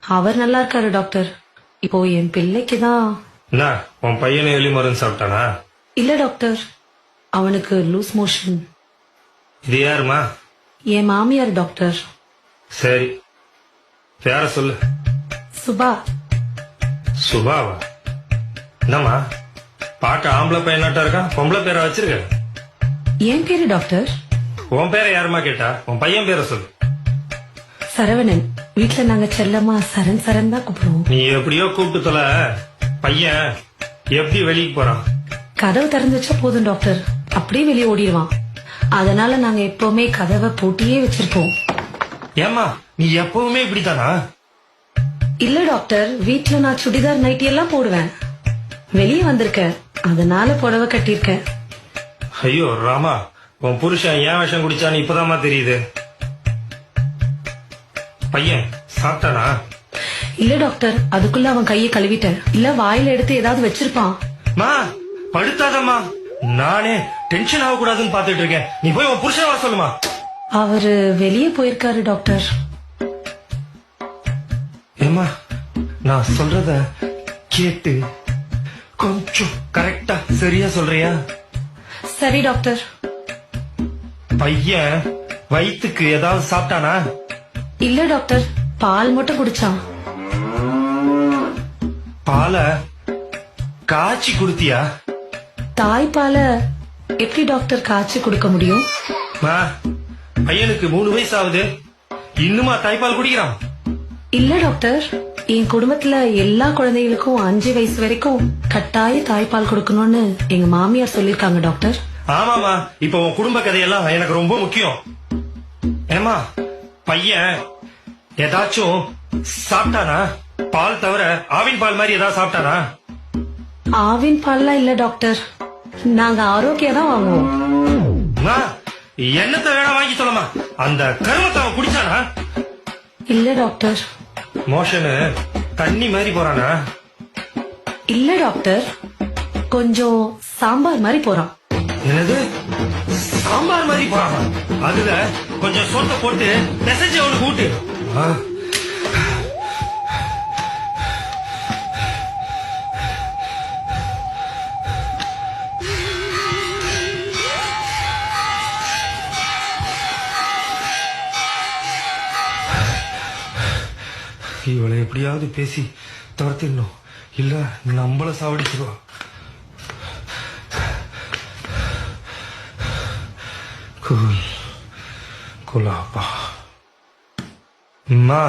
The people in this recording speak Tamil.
அவர் நல்லா இருக்காரு டாக்டர். இப்போ என் பிள்ளைக்கு தான். என்ன உன் பையனை எலி மருந்து சாப்பிட்டானா? இல்ல டாக்டர், அவனுக்கு லூஸ் மோஷன். இது யாருமா? என் மாமியார் டாக்டர். சரி, பேர சொல்லு. சுபா. சுபாவா? என்னம்மா பார்க்க ஆம்பளை பையனாட்டா இருக்கா, பொம்பளை பேரை வச்சிருக்க? என் பேரு டாக்டர் உன் பேரை யாருமா கேட்டா? உன் பையன் பேரை சொல்லு. சரவணன். வீட்டுல நாங்க செல்லமா சரண் சரண் தான் கூப்பிடுவோம். நீ எப்படியோ கூப்பிட்டு தொலை. பையன் எப்படி வெளியே போறான்? கதவு திறந்து வச்சா போதும் டாக்டர், அப்படியே வெளியே ஓடிடுவான். அதனால நாங்க எப்பவுமே கதவை பூட்டியே வச்சிருப்போம். ஏமா நீ எப்பவுமே இப்படித்தானா? இல்ல டாக்டர், வீட்டுல நான் சுடிதார் நைட்டி எல்லாம் போடுவேன். வெளியே வந்திருக்கேன், அதனால புடவை கட்டியிருக்கேன். ஐயோ ராமா, உன் புருஷன் ஏன் விஷம் குடிச்சான்னு இப்பதாம்மா தெரியுது. பையன் சாப்பிட்டானா? இல்ல டாக்டர், அதுக்குள்ள அவன் கையை கழுவிட்டேன். இல்ல வாயில எடுத்து ஏதாவது வச்சிருப்பான். மா படுத்தாதம்மா, நானே டென்ஷன் ஆக கூடாதுன்னு பாத்துட்டு இருக்கேன். நீ போய் உன் புருஷன் வர சொல்லுமா. அவரு வெளியே போயிருக்காரு டாக்டர். ஏமா நான் சொல்றத கேட்டு கொஞ்சம் கரெக்டா சரியா சொல்றியா? சரி டாக்டர். பையன் வயிற்றுக்கு ஏதாவது சாப்பிட்டானா? இல்ல டாக்டர், பால் மட்டும் குடிச்சான். பாலை காய்ச்சி குடுத்தியா? தாய்ப்பால எப்படி டாக்டர் காய்ச்சி கொடுக்க முடியும்? மா பையனுக்கு 3 வயசு ஆகுது, இன்னுமா தாய்ப்பால் குடிக்கிறான்? இல்ல டாக்டர், என் குடும்பத்துல எல்லா குழந்தைகளுக்கும் 5 வயசு வரைக்கும் கட்டாய தாய்ப்பால் கொடுக்கணும்னு எங்க மாமியார் சொல்லிருக்காங்க டாக்டர். ஆமாமா, இப்ப உன் குடும்ப கதையெல்லாம் எனக்கு ரொம்ப முக்கியம். ஏமா பையன் ஏதாச்சும் சாப்பிட்டானா? பால் தவிர ஆவின் பால் மாதிரி ஏதாவது சாப்பிட்டானா? ஆவின் பால்லாம் இல்ல டாக்டர், நாங்க ஆரோக்கியம் தான் வாங்குவோம். அம்மா, என்னத்த வேணா வாங்கி சொல்லமா, அந்த கருமத்தை அவன் குடிச்சானா? இல்ல டாக்டர். மோஷனு தண்ணி மாதிரி போறானா? இல்ல டாக்டர், கொஞ்சம் சாம்பார் மாதிரி போறான். என்னது சாம்பார் மாதிரி போறானா? அதுல கொஞ்சம் சோத்த போட்டு பிசைஞ்சு அவனுக்கு ஊட்டு. இவளை எப்படியாவது பேசி துரத்திடணும், இல்ல நம்மள சாவடிச்சிருவா. குலாப்பா அம்மா